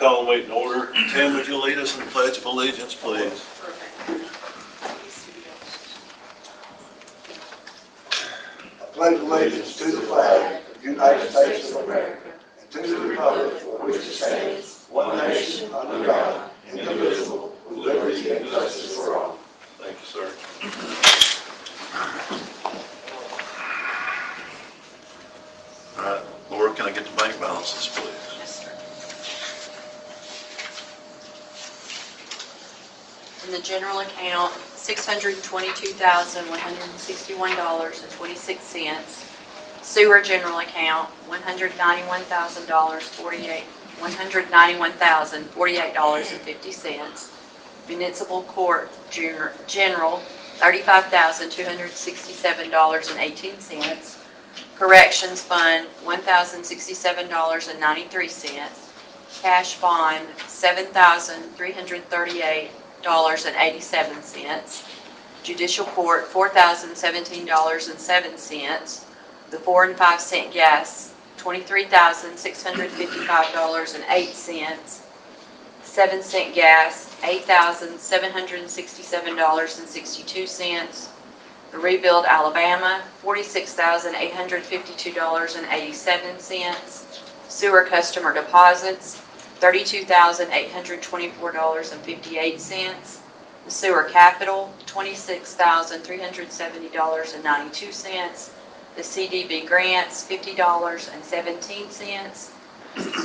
call the meeting to order. Tim, would you lead us in the Pledge of Allegiance, please? I pledge allegiance to the flag of the United States of America and to the republic for which it stands, one nation, under God, indivisible, with liberty and justice for all. Thank you, sir. All right, Laura, can I get the bank balances, please? In the general account, $622,161.26. Sewer general account, $191,048.50. Municipal court general, $35,267.18. Corrections fund, $1,067.93. Cash bond, $7,338.87. Judicial court, $4,017.07. The 4 and 5 cent gas, $23,655.08. 7 cent gas, $8,767.62. The Rebuild Alabama, $46,852.87. Sewer customer deposits, $32,824.58. The sewer capital, $26,370.92. The CDB grants, $50.17.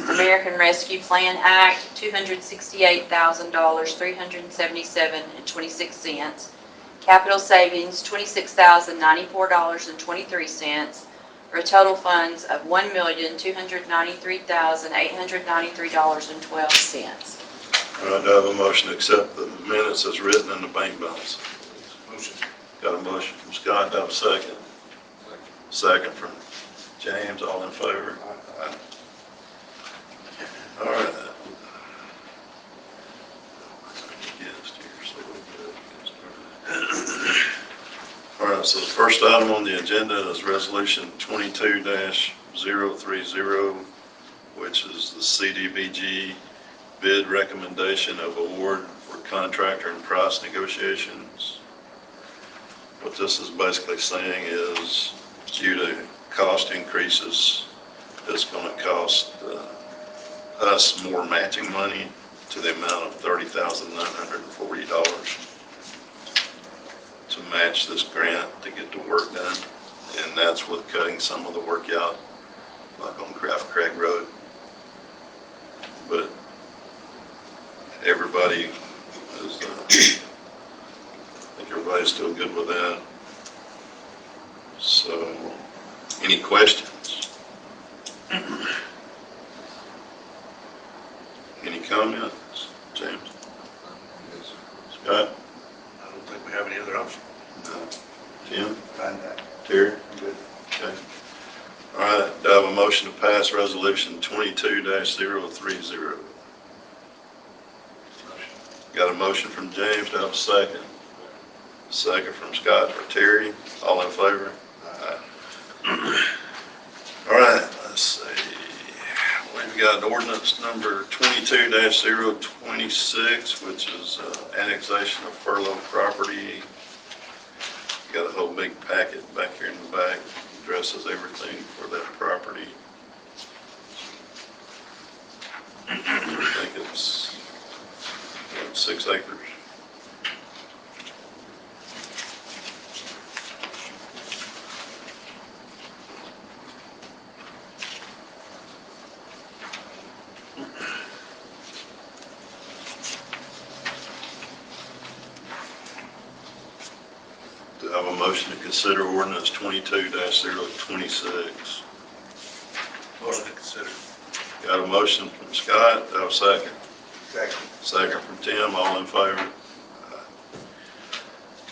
American Rescue Plan Act, $268,377.26. Capital savings, $26,094.23, for a total funds of $1,293,893.12. All right, do I have a motion to accept the minutes as written in the bank balance? Motion. Got a motion from Scott, do I have a second? Second from James, all in favor? Aye. All right. All right, so the first item on the agenda is Resolution 22-030, which is the CDBG bid recommendation of award for contractor and price negotiations. What this is basically saying is due to cost increases, it's going to cost us more matching money to the amount of $30,940 to match this grant to get the work done. And that's with cutting some of the work out, like on Craft Craig Road. But everybody is, I think everybody's still good with that. So, any questions? Any comments? James? Scott? I don't think we have any other option. No. Tim? Find that. Terry? Good. Okay. All right, do I have a motion to pass Resolution 22-030? Got a motion from James, do I have a second? Second from Scott or Terry, all in favor? Aye. All right, let's see. We've got ordinance number 22-026, which is annexation of furlough property. Got a whole big packet back here in the back, addresses everything for that property. I think it's 6 acres. Do I have a motion to consider ordinance 22-026? Motion to consider. Got a motion from Scott, do I have a second? Second. Second from Tim, all in favor?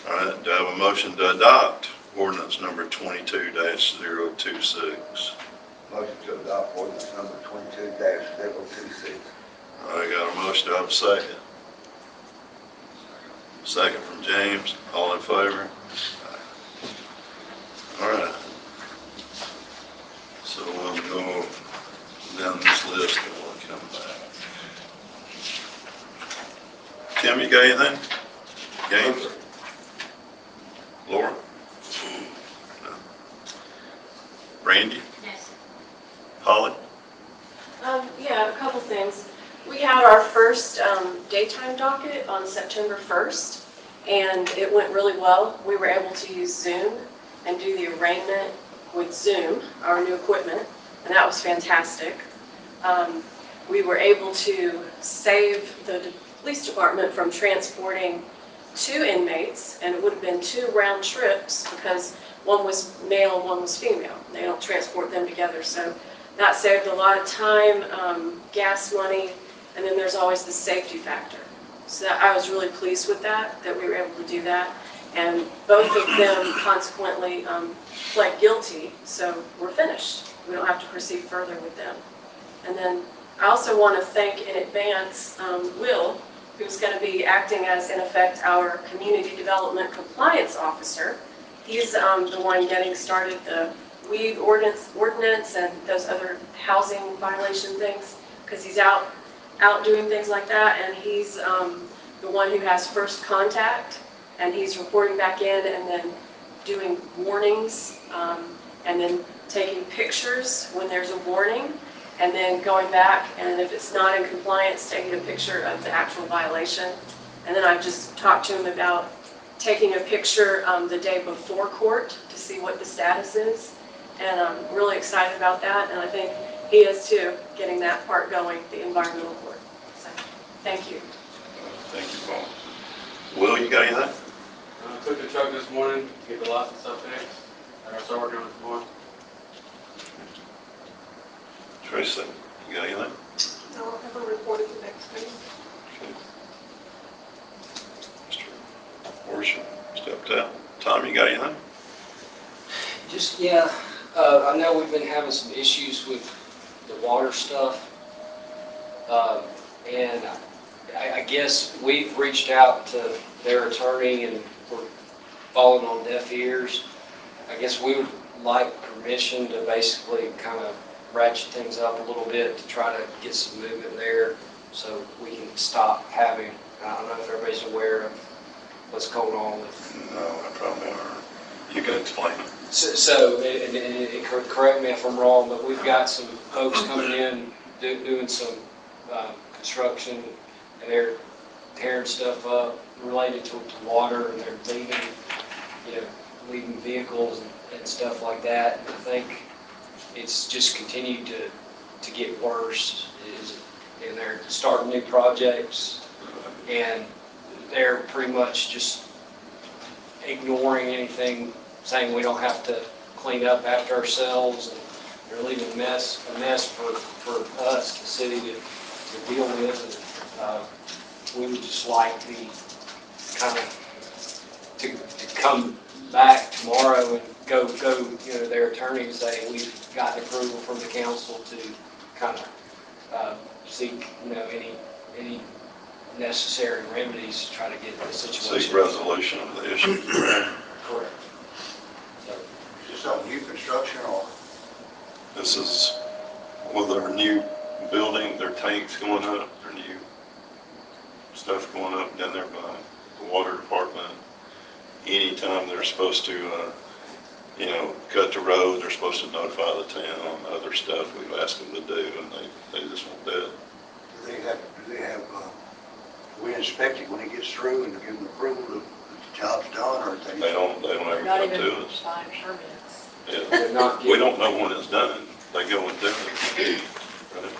All right, do I have a motion to adopt ordinance number 22-026? Motion to adopt ordinance number 22-026. All right, got a motion, do I have a second? Second from James, all in favor? All right. So we'll go down this list and we'll come back. Tim, you got anything? Games? Laura? No. Randy? Yes. Holly? Yeah, a couple things. We had our first daytime docket on September 1st, and it went really well. We were able to use Zoom and do the arraignment with Zoom, our new equipment, and that was fantastic. We were able to save the police department from transporting 2 inmates, and it would have been 2 round trips because one was male and one was female. They don't transport them together, so that saved a lot of time, gas money, and then there's always the safety factor. So I was really pleased with that we were able to do that. And both of them consequently pled guilty, so we're finished. We don't have to proceed further with them. And then I also want to thank in advance Will, who's going to be acting as, in effect, our Community Development Compliance Officer. He's the one getting started the weed ordinance and those other housing violation things, because he's out doing things like that, and he's the one who has first contact, and he's reporting back in and then doing warnings, and then taking pictures when there's a warning, and then going back, and if it's not in compliance, taking a picture of the actual violation. And then I've just talked to him about taking a picture the day before court to see what the status is. And I'm really excited about that, and I think he is too, getting that part going, the environmental court. So, thank you. Thank you, Paul. Will, you got anything? I took the truck this morning to get the lights and stuff fixed, and I'll start working on it tomorrow. Tracy, you got anything? I'll have a report at the next meeting. Mr. Worship stepped out. Tom, you got anything? Just, yeah, I know we've been having some issues with the water stuff. And I guess we've reached out to their attorney and we're falling on deaf ears. I guess we would like permission to basically kind of ratchet things up a little bit to try to get some movement there so we can stop having, I don't know if everybody's aware of what's going on with. No, I probably aren't. You can explain it. So, correct me if I'm wrong, but we've got some folks coming in doing some construction, and they're tearing stuff up related to water, and they're leaving vehicles and stuff like that. And I think it's just continued to get worse. And they're starting new projects, and they're pretty much just ignoring anything, saying we don't have to clean up after ourselves, and they're leaving a mess for us, the city, to deal with. And we would just like the kind of to come back tomorrow and go their attorney and say we've gotten approval from the council to kind of seek any necessary remedies to try to get the situation. Seek resolution of the issue. Correct. So, Is this on new construction or? This is with our new building, their tanks going up, their new stuff going up down there by the water department. Anytime they're supposed to, cut the road, they're supposed to notify the town, other stuff we've asked them to do, and they just won't do it. Do they have, we inspect it when it gets through and give them approval that the job's done, or They don't ever Not come even to us. sign permits. Yeah. they're not We getting, don't know when it's done. They go and do it. Right?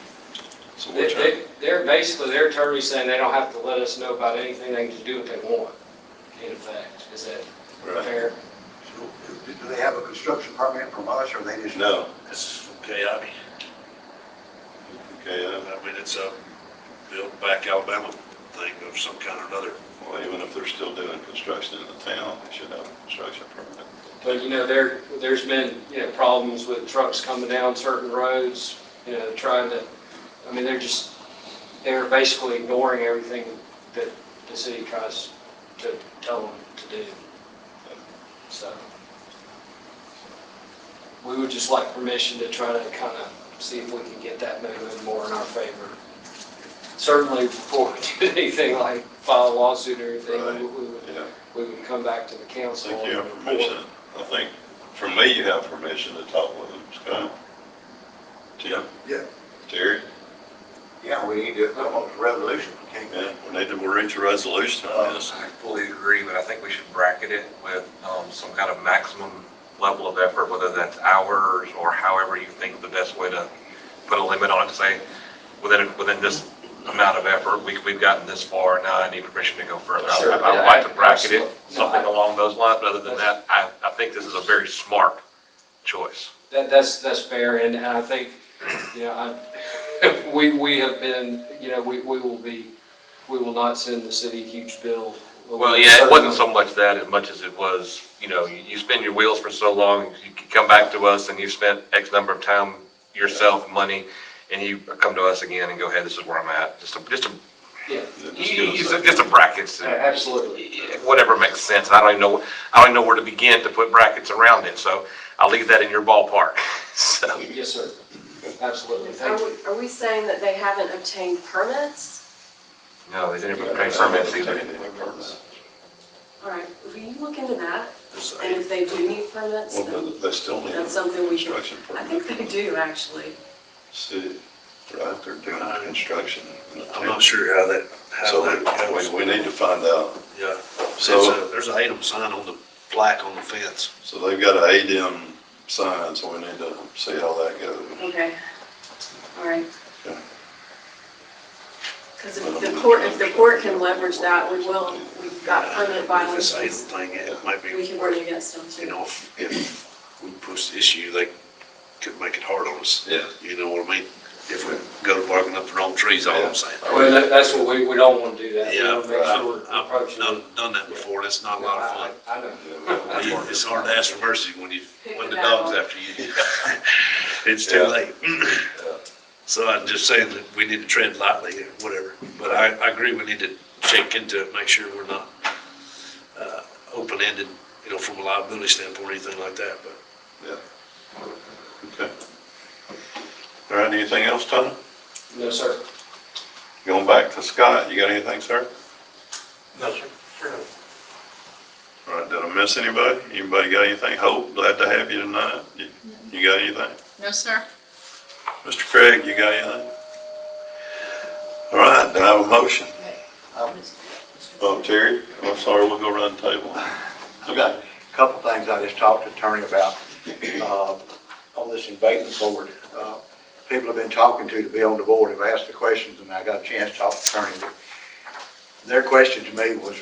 So we're trying. they're basically, their attorney's saying they don't have to let us know about anything, they can just do what they want, in effect. Is that Right. fair? so do they have a construction permit from us, or they just? No. This is from KIB. Okay, I mean, it's a build back Alabama thing of some kind or another. well, even if they're still doing construction in the town, they should have a construction permit. But, there's been, problems with trucks coming down certain roads, trying to, they're basically ignoring everything that the city tries to tell them to do. So, we would just like permission to try to kind of see if we can get that moving more in our favor. certainly before we do anything like file a lawsuit or anything, Right. Yeah, we would come back to the I council. think you have and permission. I think, from me, you have permission to talk with them, Scott. Tim? Yeah. Terry? Yeah, we need to come up with a resolution. Can't Yeah, we need to reach a resolution on this. I fully agree, but I think we should bracket it with some kind of maximum level of effort, whether that's hours or however you think the best way to put a limit on it, to say, within this amount of effort, we've gotten this far, now I need permission to go further. Sure, I would like to bracket it, absolutely. something along those lines, but other than that, I think this is a very smart choice. That's fair, and I think, you know, we have been, you know, we will not send the city a huge bill. Well, yeah, it wasn't so much that as much as it was, you know, you spin your wheels for so long, you come back to us and you've spent X number of time yourself, money, and you come to us again and go, hey, this is where I'm at. Just a Yeah, just a brackets, absolutely. whatever makes sense. I don't even know where to begin to put brackets around it, so I'll leave that in your ballpark. So, Yes, sir. Absolutely. Are Thank you. we, are we saying that they haven't obtained permits? no, they didn't pay permits either. All right, will you look into that? And if they do need permits, Well, then but they still need that's something we should, construction I permit. think they do, actually. City, right, they're doing construction. I'm not sure how that So we need to find out. Yeah. So- There's an item sign on the plaque on the fence. So they've got an ADM sign, so we need to see how that goes. Okay, all right. Okay. Because if the court can leverage that, we will. We've got permit If it's an item violations, thing, it might be, we can bring it against them you too. know, if we push the issue, they could make it hard on us. Yeah. You know what I mean? If we go to barking up the wrong trees, all I'm saying. Well, that's what we don't want to do that. We Yeah, want to make sure we're I've approaching it. done that before, that's not a lot of fun. I know. It's hard to ask for mercy when Pick the the dog's battle. after you. It's too Yeah. late. So I'm just saying that we need to tread lightly, or whatever. But I agree, we need to check into it, make sure we're not open-ended, you know, from a liability standpoint or anything like that, but. Okay. All right, anything else, Tony? No, sir. Going back to Scott, you got anything, sir? No, sir. All right, did I miss anybody? Anybody got anything? Hope, glad to have you tonight. You got anything? No, sir. Mr. Craig, you got anything? All right, do I have a motion? Oh, Terry, I'm sorry, we'll go around the table. I've got a couple things I just talked to Attorney about, on this invading board. People have been talking to be on the board have asked the questions, and I got a chance to talk to Attorney. Their question to me was,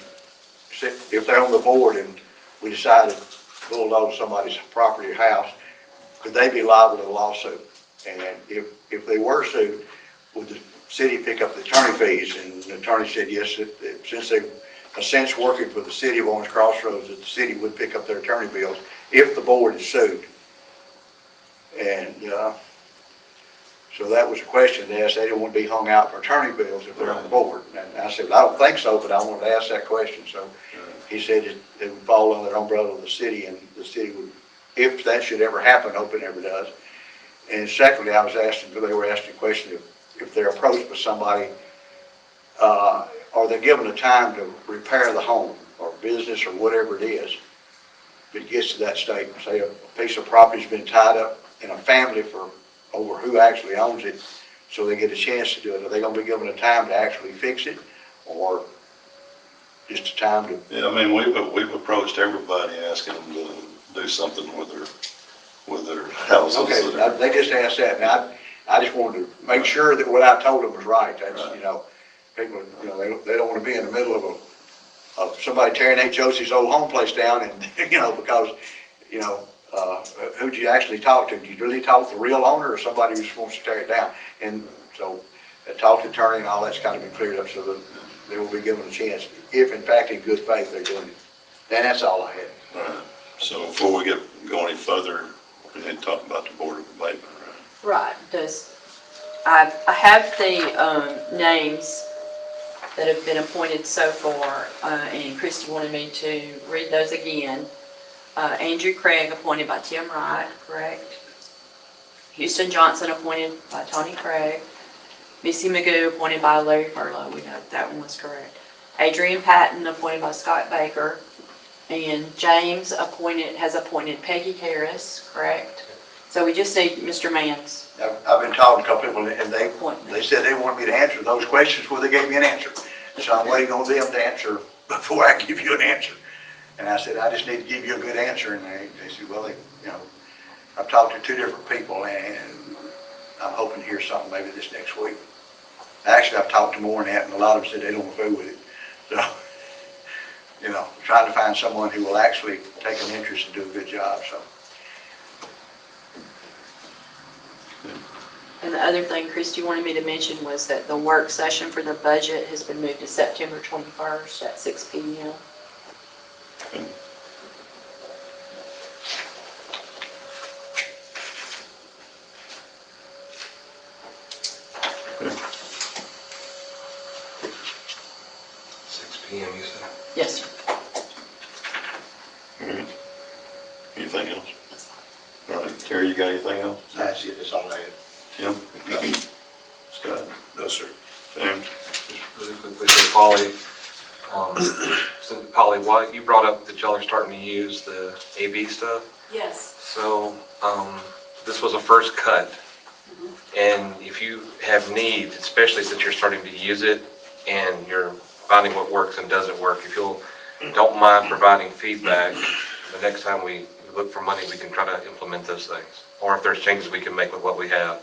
if they're on the board and we decided to bulldoze somebody's property or house, could they be liable to a lawsuit? And if they were sued, would the city pick up the attorney fees? And the attorney said, yes, since they're a sense working for the city of Owens Crossroads, that the city would pick up their attorney bills if the board is sued. And so that was a question they asked. They didn't want to be hung out for attorney bills if they're on the board. And I said, well, I don't think so, but I wanted to ask that question. So he said it would fall under the umbrella of the city, and the city would, if that should ever happen, hope it never does. And secondly, they were asking a question if they're approached by somebody, are they given a time to repair the home or business or whatever it is? If it gets to that state, say a piece of property's been tied up in a family for over who actually owns it, so they get a chance to do it. Are they gonna be given a time to actually fix it, or just a time to? Yeah, I mean, we've approached everybody asking them to do something with their houses. Okay, they just asked that, and I just wanted to make sure that what I told them was right. That's, Right. you know, people, you know, they don't want to be in the middle of somebody tearing Aunt Josie's old home place down, and, you know, because, you know, who'd you actually talk to? Did you really talk to the real owner or somebody who just wants to tear it down? And so I talked to the attorney, and all that's got to be cleared up so that they will be given a chance, if in fact in good faith they're doing it. And that's all I had. All right, so before we go any further, we need to talk about the Board of Abatement, right? Right, I have the names that have been appointed so far, and Christie wanted me to read those again. Andrew Craig, appointed by Tim Wright, correct? Houston Johnson, appointed by Tony Craig. Missy Magoo, appointed by Larry Furlow, we know that one was correct. Adrian Patton, appointed by Scott Baker. And James has appointed Peggy Harris, correct? So we just need Mr. Mann's I've been talking to a couple people, and they appointment. said they wanted me to answer those questions where they gave me an answer. So I'm waiting on them to answer before I give you an answer. And I said, I just need to give you a good answer. And they said, well, I've talked to 2 different people, and I'm hoping to hear something maybe this next week. Actually, I've talked to more than that, and a lot of them said they don't fool with it. So, trying to find someone who will actually take an interest and do a good job, so. And the other thing Christie wanted me to mention was that the work session for the budget has been moved to September 21st at 6 p.m. Okay. 6 PM, you said? Yes, sir. All right. Anything else? All right, Terry, you got anything else? That's it, that's all I had. Tim? Scott? No, sir. James? Just really quickly to Polly. So Polly, why, you brought up that y'all are starting to use the AV stuff. Yes. So, this was a first cut. And if you have needs, especially since you're starting to use it and you're finding what works and doesn't work, if you'll, don't mind providing feedback, the next time we look for money, we can try to implement those things. Or if there's changes we can make with what we have.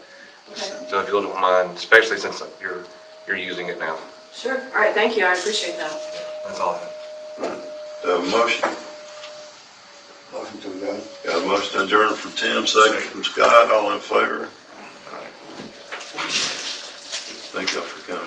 Okay. So if you don't mind, especially since you're using it now. Sure. All right, thank you. I appreciate that. That's all I have. Motion? Motion to adjourn. Got a motion to adjourn from Tim, second from Scott, all in favor? Thank you for coming.